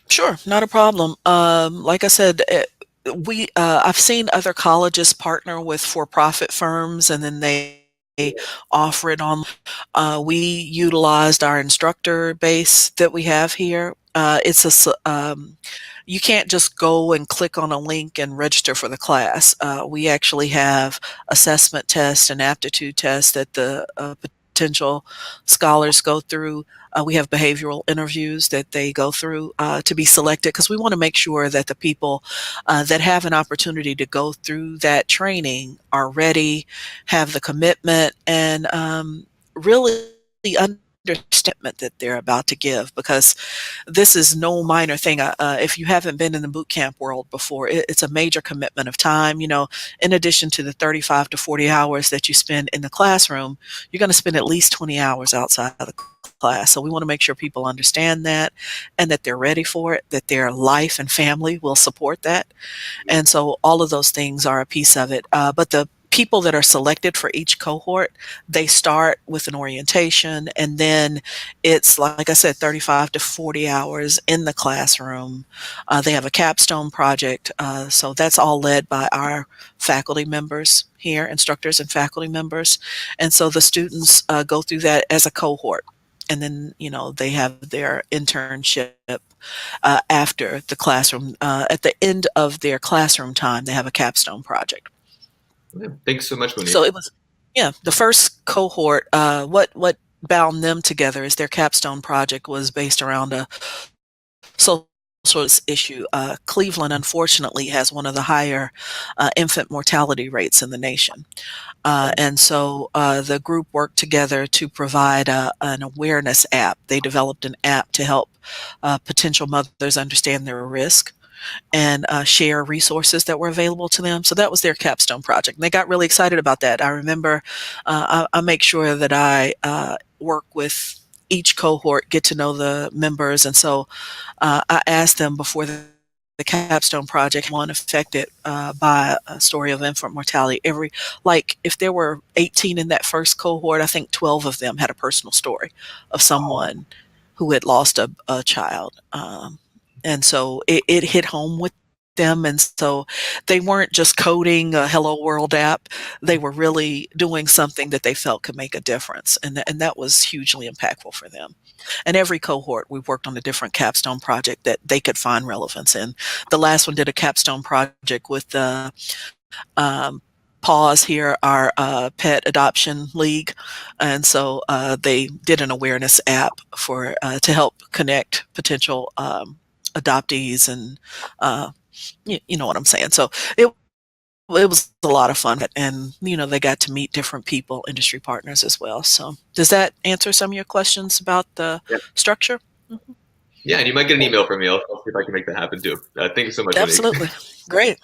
Sure, not a problem. Like I said, I've seen other colleges partner with for-profit firms, and then they offer it on. We utilized our instructor base that we have here. You can't just go and click on a link and register for the class. We actually have assessment tests and aptitude tests that the potential scholars go through. We have behavioral interviews that they go through to be selected, because we want to make sure that the people that have an opportunity to go through that training are ready, have the commitment, and really understand that they're about to give, because this is no minor thing. If you haven't been in the boot camp world before, it's a major commitment of time. You know, in addition to the 35 to 40 hours that you spend in the classroom, you're going to spend at least 20 hours outside of the class. So we want to make sure people understand that, and that they're ready for it, that their life and family will support that. And so all of those things are a piece of it. But the people that are selected for each cohort, they start with an orientation, and then it's, like I said, 35 to 40 hours in the classroom. They have a capstone project, so that's all led by our faculty members here, instructors and faculty members. And so the students go through that as a cohort, and then, you know, they have their internship after the classroom. At the end of their classroom time, they have a capstone project. Thanks so much, Monique. So it was, the first cohort, what bound them together is their capstone project was based around a social issue. Cleveland, unfortunately, has one of the higher infant mortality rates in the nation. And so the group worked together to provide an awareness app. They developed an app to help potential mothers understand their risk and share resources that were available to them. So that was their capstone project. And they got really excited about that. I remember I make sure that I work with each cohort, get to know the members. And so I asked them before the capstone project, one affected by a story of infant mortality. If there were 18 in that first cohort, I think 12 of them had a personal story of someone who had lost a child. And so it hit home with them. And so they weren't just coding a Hello World app. They were really doing something that they felt could make a difference. And that was hugely impactful for them. And every cohort, we worked on a different capstone project that they could find relevance in. The last one did a capstone project with the Pause here, our pet adoption league, and so they did an awareness app for to help connect potential adoptees, and you know what I'm saying. So it was a lot of fun, and they got to meet different people, industry partners as well. So does that answer some of your questions about the structure? Mm-hmm. Yeah, and you might get an email from me. I'll see if I can make that happen too. Thank you so much, Absolutely. Monique. Great.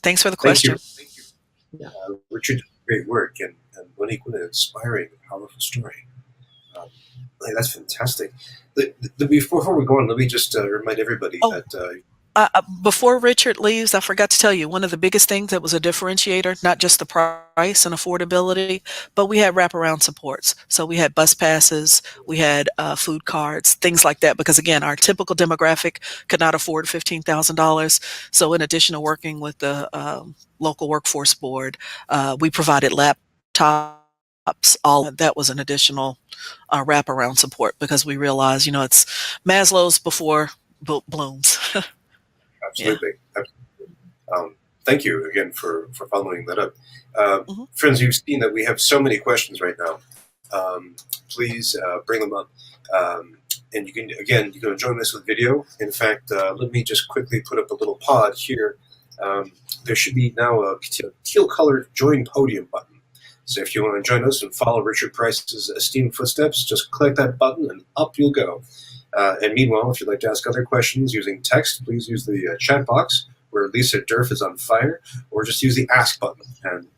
Thanks for the question. Thank you. Richard, great work, and Monique, what an inspiring, powerful story. That's fantastic. Before we go on, let me just remind everybody that before Richard leaves, I forgot to tell you, one of the biggest things that was a differentiator, not just the price and affordability, but we had wraparound supports. So we had bus passes, we had food cards, things like that, because again, our typical demographic could not afford $15,000. So in addition to working with the local workforce board, we provided laptops. All that was an additional wraparound support, because we realized, it's Maslow's before Bloom's. Absolutely. Thank you again for following that up. Friends, you've seen that we have so many questions right now. Please bring them up. And you can join us with video. In fact, let me just quickly put up a little pod here. There should be now a teal-colored join podium button. So if you want to join us and follow Richard Price's esteemed footsteps, just click that button and up you'll go. And meanwhile, if you'd like to ask other questions using text, please use the chat box where Lisa Durf is on fire, or just use the ask button and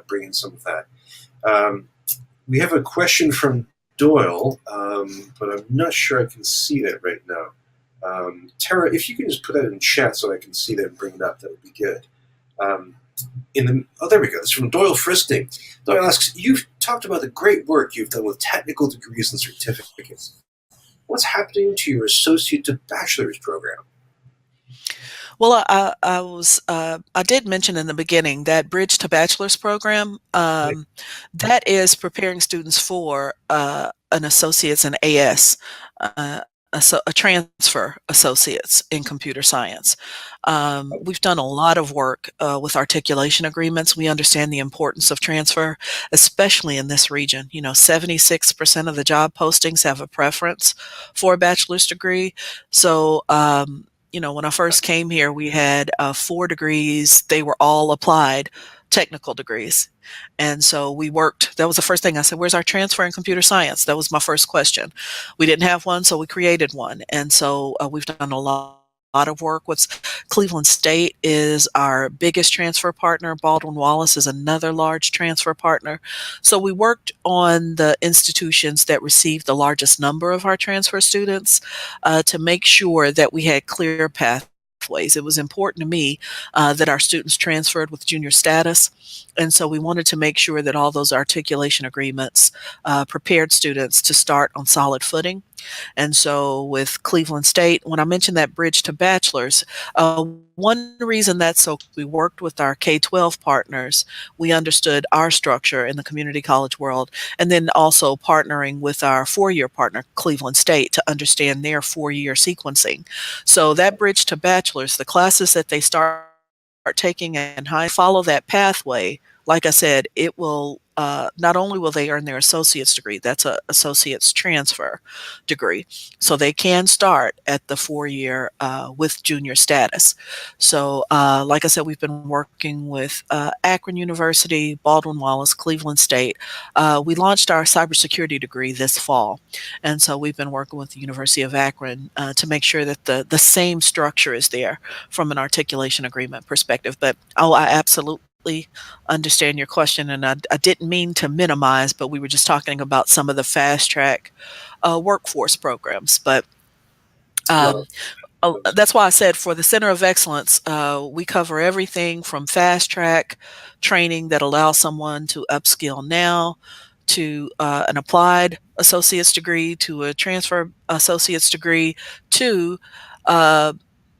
bring in some of that. We have a question from Doyle, but I'm not sure I can see that right now. Tara, if you can just put that in chat so I can see that and bring it up, that would be good. There we go. It's from Doyle Fristing. Doyle asks, you've talked about the great work you've done with technical degrees and certificates. What's happening to your associate to bachelor's program? Well, I did mention in the beginning that Bridge to Bachelor's program, that is preparing students for an associate's in AS, a transfer associates in computer science. We've done a lot of work with articulation agreements. We understand the importance of transfer, especially in this region. 76% of the job postings have a preference for a bachelor's degree. So, when I first came here, we had 4 degrees. They were all applied technical degrees. And so we worked. That was the first thing I said, where's our transfer in computer science? That was my first question. We didn't have one, so we created one. And so we've done a lot of work with Cleveland State is our biggest transfer partner. Baldwin Wallace is another large transfer partner. So we worked on the institutions that received the largest number of our transfer students to make sure that we had clear pathways. It was important to me that our students transferred with junior status. And so we wanted to make sure that all those articulation agreements prepared students to start on solid footing. And so with Cleveland State, when I mentioned that bridge to bachelor's, one reason that's so, we worked with our K-12 partners. We understood our structure in the community college world, and then also partnering with our 4-year partner, Cleveland State, to understand their 4-year sequencing. So that bridge to bachelor's, the classes that they start taking and follow that pathway, like I said, it will not only will they earn their associate's degree, that's a associate's transfer degree, so they can start at the 4 year with junior status. So, like I said, we've been working with Akron University, Baldwin Wallace, Cleveland State. We launched our cybersecurity degree this fall, and so we've been working with the University of Akron to make sure that the same structure is there from an articulation agreement perspective. But I absolutely understand your question, and I didn't mean to minimize, but we were just talking about some of the fast track workforce programs. But No, that's why I said for the Center of Excellence, we cover everything from fast track training that allows someone to upskill now to an applied associate's degree to a transfer associate's degree to uh,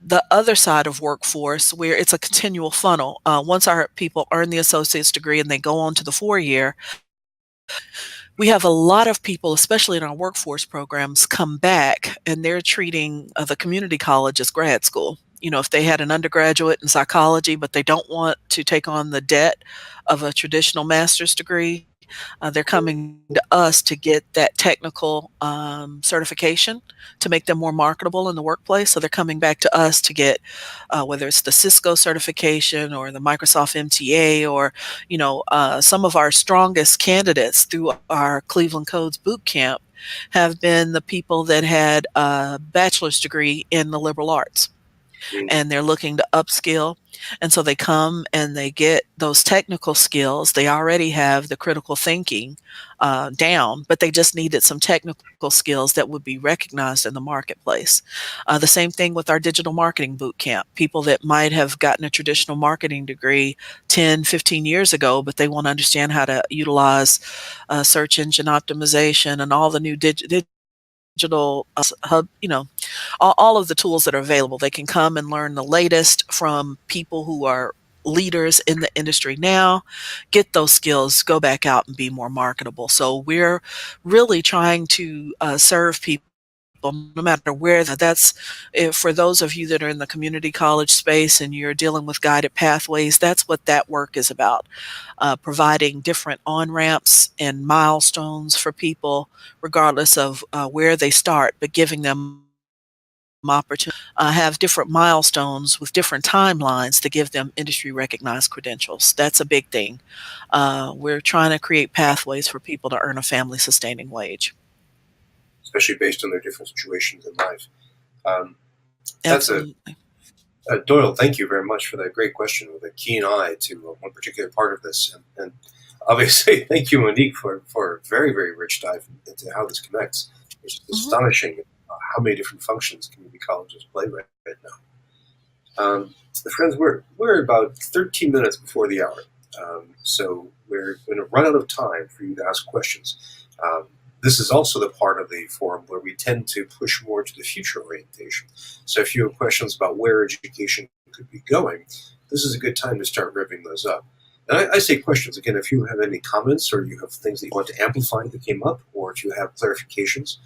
the other side of workforce where it's a continual funnel. Once our people earn the associate's degree and they go on to the 4 year, we have a lot of people, especially in our workforce programs, come back and they're treating the community college as grad school. You know, if they had an undergraduate in psychology, but they don't want to take on the debt of a traditional master's degree, they're coming to us to get that technical certification to make them more marketable in the workplace. So they're coming back to us to get whether it's the Cisco certification or the Microsoft MTA, or some of our strongest candidates through our Cleveland Codes boot camp have been the people that had a bachelor's degree in the liberal arts, and they're looking to upskill. And so they come and they get those technical skills. They already have the critical thinking down, but they just needed some technical skills that would be recognized in the marketplace. The same thing with our digital marketing boot camp. People that might have gotten a traditional marketing degree 10, 15 years ago, but they want to understand how to utilize search engine optimization and all the new digital hub, all of the tools that are available. They can come and learn the latest from people who are leaders in the industry now, get those skills, go back out and be more marketable. So we're really trying to serve people no matter where that's. For those of you that are in the community college space and you're dealing with guided pathways, that's what that work is about. Providing different on-ramps and milestones for people regardless of where they start, but giving them opportunity have different milestones with different timelines to give them industry recognized credentials. That's a big thing. We're trying to create pathways for people to earn a family sustaining wage. especially based on their different situations in life. That's Absolutely. Doyle, thank you very much for that great question with a keen eye to one particular part of this. And obviously, thank you, Monique, for a very, very rich dive into how this connects. It's astonishing how many different functions community colleges play right now. Friends, we're about 13 minutes before the hour. So we're going to run out of time for you to ask questions. This is also the part of the forum where we tend to push more to the future orientation. So if you have questions about where education could be going, this is a good time to start revving those up. And I say questions, again, if you have any comments or you have things that you want to amplify that came up, or if you have clarifications.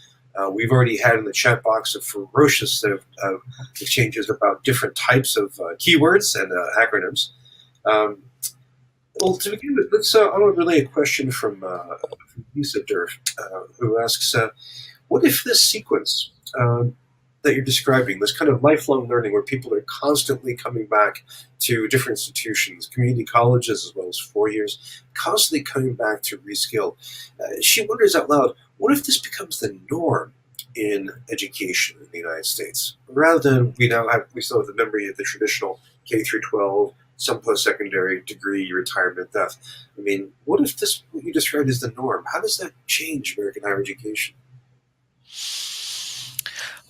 We've already had in the chat box a ferocious set of exchanges about different types of keywords and acronyms. Well, to begin with, I want to relay a question from Lisa Durf, who asks, what if this sequence that you're describing, this kind of lifelong learning where people are constantly coming back to different institutions, community colleges as well as 4 years, constantly coming back to reskill. She wonders out loud, what if this becomes the norm in education in the United States? Rather than we still have the memory of the traditional K through 12, some post-secondary degree, retirement, death. I mean, what if this, what you described as the norm? How does that change American higher education?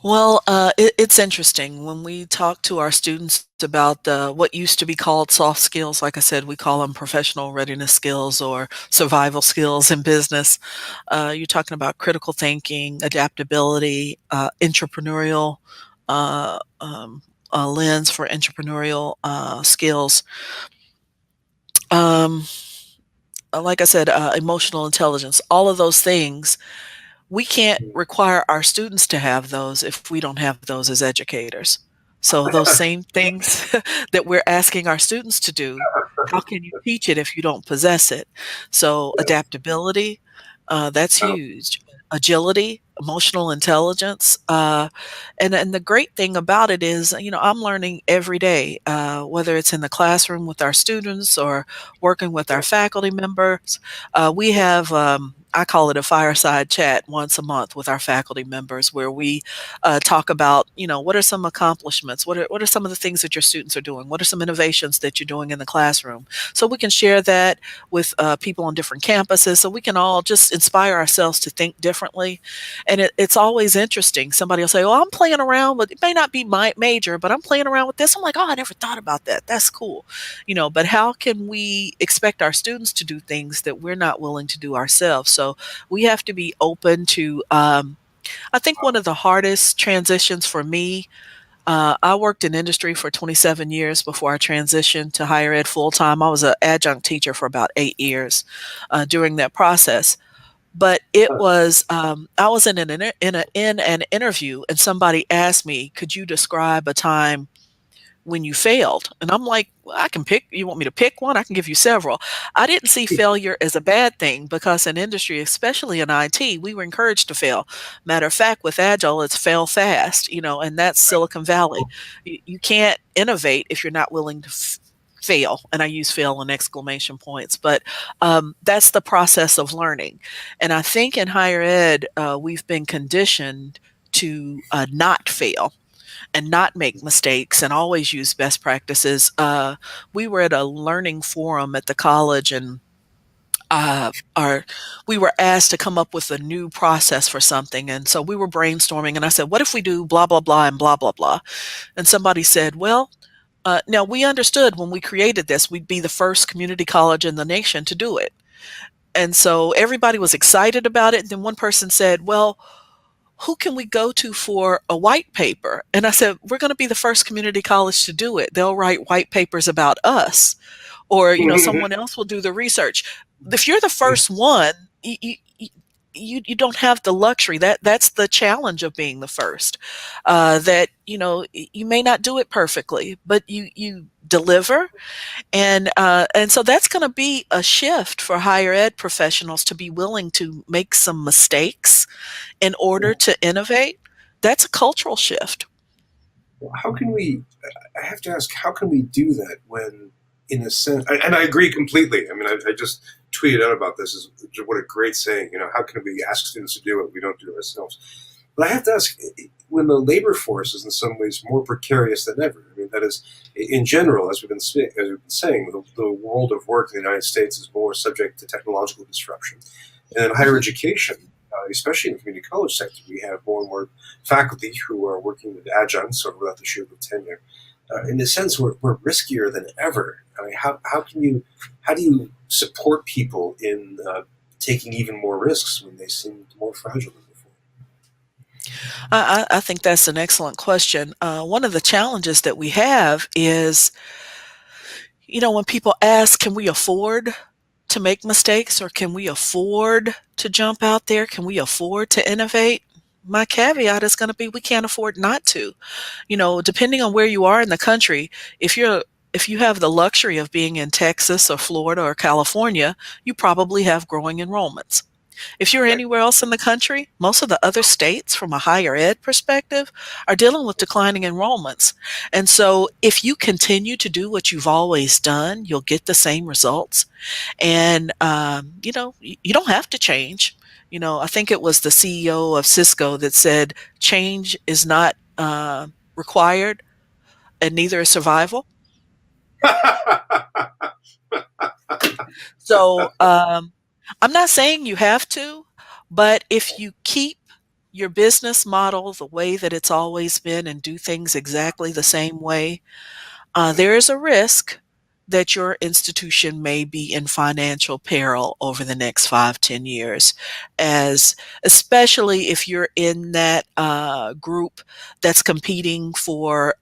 Well, it's interesting when we talk to our students about what used to be called soft skills. Like I said, we call them professional readiness skills or survival skills in business. You're talking about critical thinking, adaptability, entrepreneurial lens for entrepreneurial skills. Like I said, emotional intelligence, all of those things. We can't require our students to have those if we don't have those as educators. So those same things that we're asking our students to do, how can you teach it if you don't possess it? So Yes. adaptability, that's Uh, huge. Agility, emotional intelligence, and the great thing about it is, I'm learning every day, whether it's in the classroom with our students or working with our yeah. faculty members. We have, I call it a fireside chat once a month with our faculty members, where we talk about, what are some accomplishments? What are some of the things that your students are doing? What are some innovations that you're doing in the classroom? So we can share that with people on different campuses, so we can all just inspire ourselves to think differently. And it's always interesting. Somebody will say, "Oh, I'm playing around with, it may not be my major, but I'm playing around with this." I'm like, "Oh, I never thought about that. That's cool." But how can we expect our students to do things that we're not willing to do ourselves? So we have to be open to, I think one of the hardest transitions for me, I worked in industry for 27 years before I transitioned to higher ed full time. I was an adjunct teacher for about 8 years during that process. But it Uh, was, I was in an interview, and somebody asked me, "Could you describe a time when you failed?" And I'm like, "Well, I can pick, you want me to pick one? I can give you several." I didn't see failure as a bad thing, because in industry, especially in IT, we were encouraged to fail. Matter of fact, with Agile, it's fail fast, and that's Silicon Valley. You can't innovate if you're not willing to fail. And I use fail in exclamation points, but that's the process of learning. And I think in higher ed, we've been conditioned to not fail and not make mistakes and always use best practices. We were at a learning forum at the college, and our we were asked to come up with a new process for something, and so we were brainstorming. And I said, "What if we do blah blah blah and blah blah blah?" And somebody said, "Well, now we understood when we created this, we'd be the first community college in the nation to do it." And so everybody was excited about it. And then one person said, "Well, who can we go to for a white paper?" And I said, "We're going to be the first community college to do it. They'll write white papers about us, or, someone else will do the research. If you're the first one, you don't have the luxury. That's the challenge of being the first. That, you may not do it perfectly, but you deliver. And so that's going to be a shift for higher ed professionals, to be willing to make some mistakes in order to innovate. That's a cultural shift. how can we? I have to ask, how can we do that when, in a sense, and I agree completely. I mean, I just tweeted out about this. Is what a great saying. How can we ask students to do it? We don't do it ourselves. But I have to ask, when the labor force is in some ways more precarious than ever. I mean, that is, in general, as we've been saying, the world of work in the United States is more subject to technological disruption. And in higher Mhm. education, especially in the community college sector, we have more and more faculty who are working with adjuncts or without the shield of tenure. In a sense, we're riskier than ever. I mean, how do you support people in taking even more risks when they seem more fragile than before? I think that's an excellent question. One of the challenges that we have is, when people ask, "Can we afford to make mistakes, or can we afford to jump out there? Can we afford to innovate?" My caveat is going to be, we can't afford not to. Depending on where you are in the country, if you have the luxury of being in Texas or Florida or California, you probably have growing enrollments. If you're Right. anywhere else in the country, most of the other states, from a higher ed perspective, are dealing with declining enrollments. And so if you continue to do what you've always done, you'll get the same results. And, you don't have to change. I think it was the CEO of Cisco that said, "Change is not required, and neither is survival." So I'm not saying you have to, but if you keep your business model the way that it's always been and do things exactly the same way, there is a risk that your institution may be in financial peril over the next 5, 10 years, as especially if you're in that group that's competing for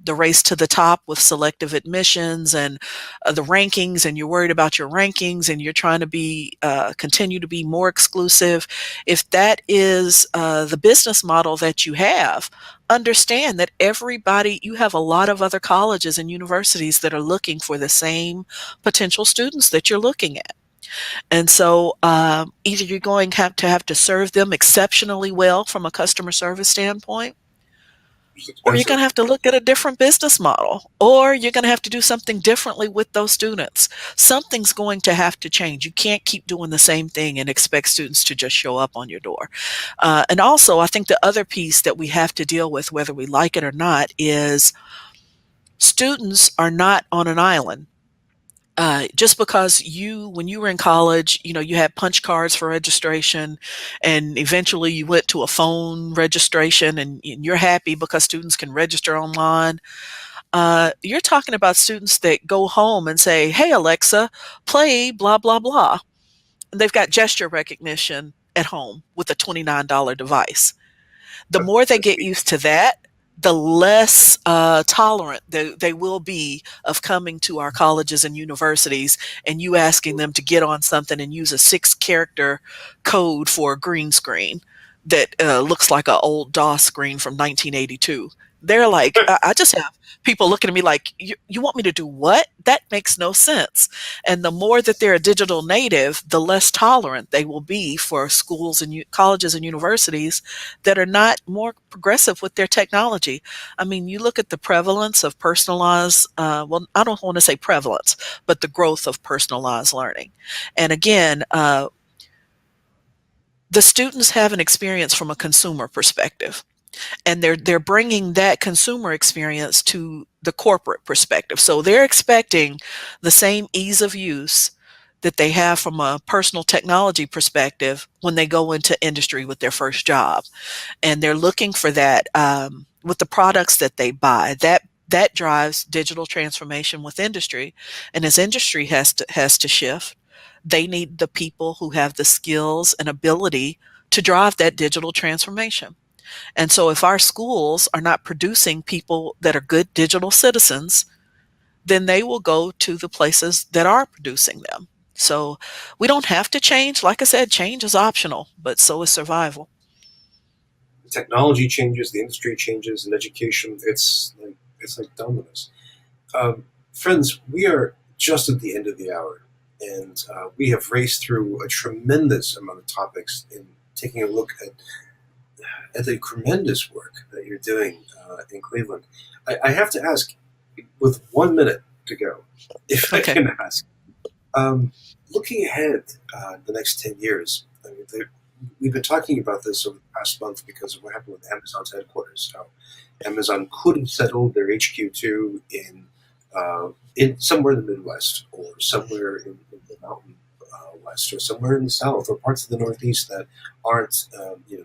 the race to the top with selective admissions and the rankings, and you're worried about your rankings, and you're trying to be continue to be more exclusive. If that is the business model that you have, understand that you have a lot of other colleges and universities that are looking for the same potential students that you're looking at. And so either you're going to have to serve them exceptionally well from a customer service standpoint, or you're going to have to look at a different business model, or you're going to have to do something differently with those students. Something's going to have to change. You can't keep doing the same thing and expect students to just show up on your door. And also, I think the other piece that we have to deal with, whether we like it or not, is students are not on an island. Just because when you were in college, you had punch cards for registration, and eventually you went to a phone registration, and you're happy because students can register online. You're talking about students that go home and say, "Hey, Alexa, play blah, blah, blah." And they've got gesture recognition at home with a $29 device. The more they get used to that, the less tolerant they will be of coming to our colleges and universities and you asking them to get on something and use a 6-character code for a green screen that looks like an old DOS screen from 1982. They're like, I just have people looking at me like, you want me to do what? That makes no sense. And the more that they're a digital native, the less tolerant they will be for schools and colleges and universities that are not more progressive with their technology. I mean, you look at the prevalence of personalized, well, I don't want to say prevalence, but the growth of personalized learning. And again, the students have an experience from a consumer perspective. And they're bringing that consumer experience to the corporate perspective. So they're expecting the same ease of use that they have from a personal technology perspective when they go into industry with their first job. And they're looking for that with the products that they buy. That drives digital transformation with industry. And as industry has to shift, they need the people who have the skills and ability to drive that digital transformation. And so if our schools are not producing people that are good digital citizens, then they will go to the places that are producing them. So we don't have to change. Like I said, change is optional, but so is survival. The technology changes, the industry changes, and education, it's like dominoes. Friends, we are just at the end of the hour, and we have raced through a tremendous amount of topics in taking a look at the tremendous work that you're doing in Cleveland. I have to ask, with 1 minute to go, if I can ask, looking ahead the next 10 years, I mean, we've been talking about this over the past month because of what happened with Amazon's headquarters, how Amazon could have settled their HQ2 in somewhere in the Midwest or somewhere in the mountain west or somewhere in the south or parts of the Northeast that aren't,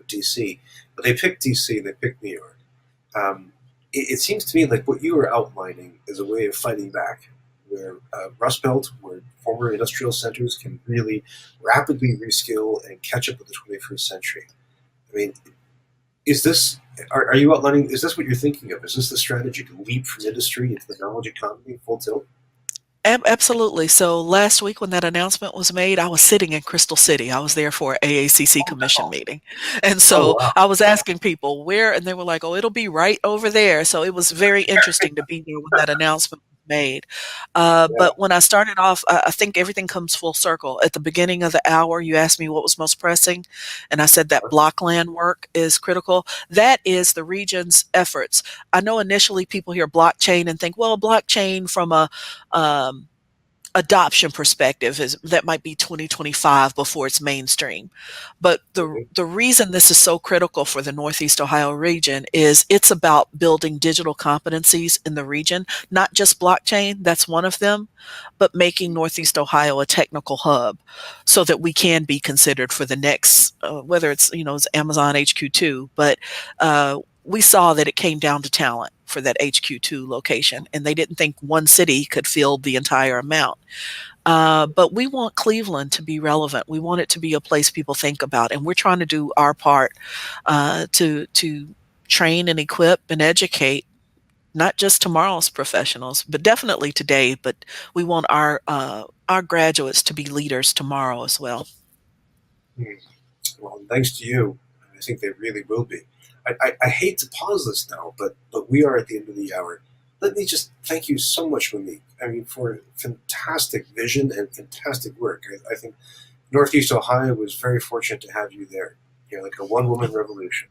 DC. But they picked DC, they picked New York. It seems to me like what you are outlining is a way of fighting back, where Rust Belt, where former industrial centers can really rapidly reskill and catch up with the 21st century. I mean, are you outlining, is this what you're thinking of? Is this the strategy to leap from industry into the knowledge economy full tilt? Absolutely. So last week when that announcement was made, I was sitting in Crystal City. I was there for an AACC commission meeting. And so wow. I was asking people where, and they were like, "Oh, it'll be right over there." So it was very interesting to be there when that announcement was made. But when I started off, I think everything comes full circle. At the beginning of the hour, you asked me what was most pressing, and I said that block land work is critical. That is the region's efforts. I know initially people hear blockchain and think, well, blockchain from a adoption perspective that might be 2025 before it's mainstream. But the reason this is so critical for the Northeast Ohio region is it's about building digital competencies in the region, not just blockchain, that's one of them, but making Northeast Ohio a technical hub so that we can be considered for the next, whether it's Amazon HQ2, but we saw that it came down to talent for that HQ2 location, and they didn't think one city could fill the entire amount. But we want Cleveland to be relevant. We want it to be a place people think about, and we're trying to do our part to train and equip and educate not just tomorrow's professionals, but definitely today. But we want our graduates to be leaders tomorrow as well. Hmm. Well, thanks to you, I think they really will be. I hate to pause this now, but we are at the end of the hour. Let me just thank you so much, Monique. I mean, for fantastic vision and fantastic work. I think Northeast Ohio was very fortunate to have you there. You're like a one-woman revolution.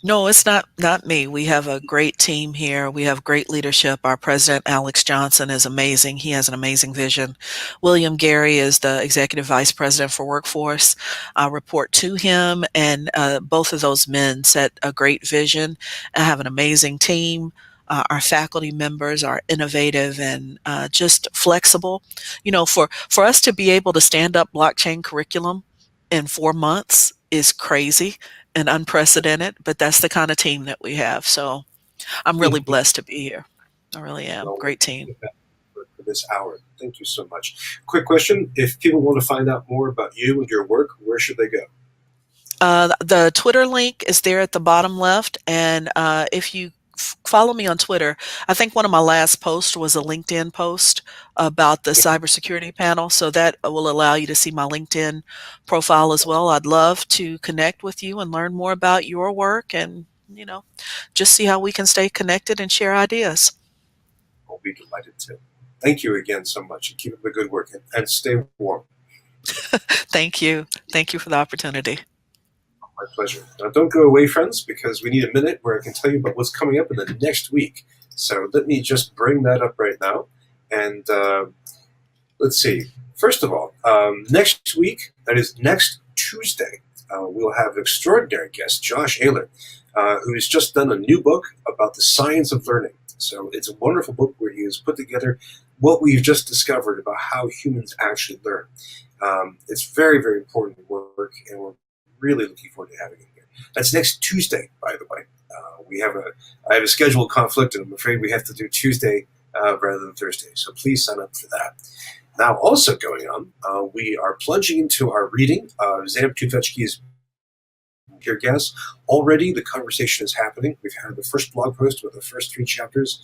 No, it's not me. We have a great team here. We have great leadership. Our president, Alex Johnson, is amazing. He has an amazing vision. William Gary is the executive vice president for workforce. I report to him, and both of those men set a great vision. I have an amazing team. Our faculty members are innovative and just flexible. You know, for us to be able to stand up blockchain curriculum in 4 months is crazy and unprecedented, but that's the kind of team that we have. So I'm really blessed to be here. I really am. Well, Great team. for this hour. Thank you so much. Quick question: if people want to find out more about you and your work, where should they go? The Twitter link is there at the bottom left. And if you follow me on Twitter, I think one of my last posts was a LinkedIn post about the cybersecurity panel. So that will allow you to see my LinkedIn profile as well. I'd love to connect with you and learn more about your work and, just see how we can stay connected and share ideas. I'll be delighted to. Thank you again so much, and keep up the good work, and stay warm. Thank you. Thank you for the opportunity. My pleasure. Now, don't go away, friends, because we need a minute where I can tell you about what's coming up in the next week. So let me just bring that up right now. And let's see. First of all, next week, that is next Tuesday, we'll have extraordinary guest Josh Ayler, who's just done a new book about the science of learning. So it's a wonderful book where he has put together what we've just discovered about how humans actually learn. It's very, very important work, and we're really looking forward to having him here. That's next Tuesday, by the way. I have a schedule conflict, and I'm afraid we have to do Tuesday rather than Thursday. So please sign up for that. Now, also going on, we are plunging into our reading of Zeynep Tufekci's Your Guess. Already, the conversation is happening. We've had the first blog post with the first 3 chapters.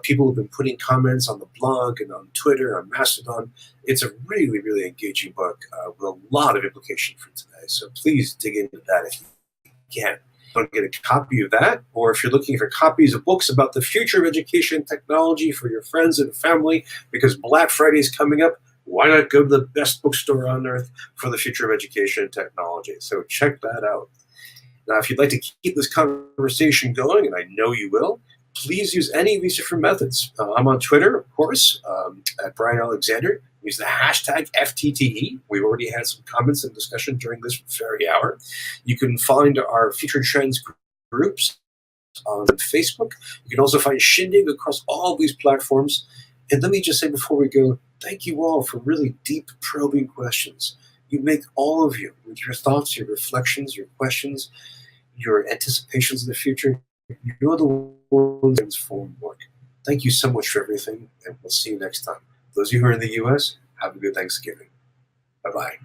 People have been putting comments on the blog and on Twitter, on Mastodon. It's a really, really engaging book with a lot of implication for today. So please dig into that if you can. Want to get a copy of that, or if you're looking for copies of books about the future of education and technology for your friends and family, because Black Friday is coming up, why not go to the best bookstore on earth for the future of education and technology? So check that out. Now, if you'd like to keep this conversation going, and I know you will, please use any of these different methods. I'm on Twitter, of course, at Brian Alexander. Use the hashtag FTTE. We've already had some comments and discussion during this very hour. You can find our Future Trends groups on Facebook. You can also find Shindig across all these platforms. And let me just say before we go, thank you all for really deep, probing questions. You make all of you, with your thoughts, your reflections, your questions, your anticipations of the future, you're the ones that transform work. Thank you so much for everything, and we'll see you next time. Those of you who are in the U.S., have a good Thanksgiving. Bye-bye.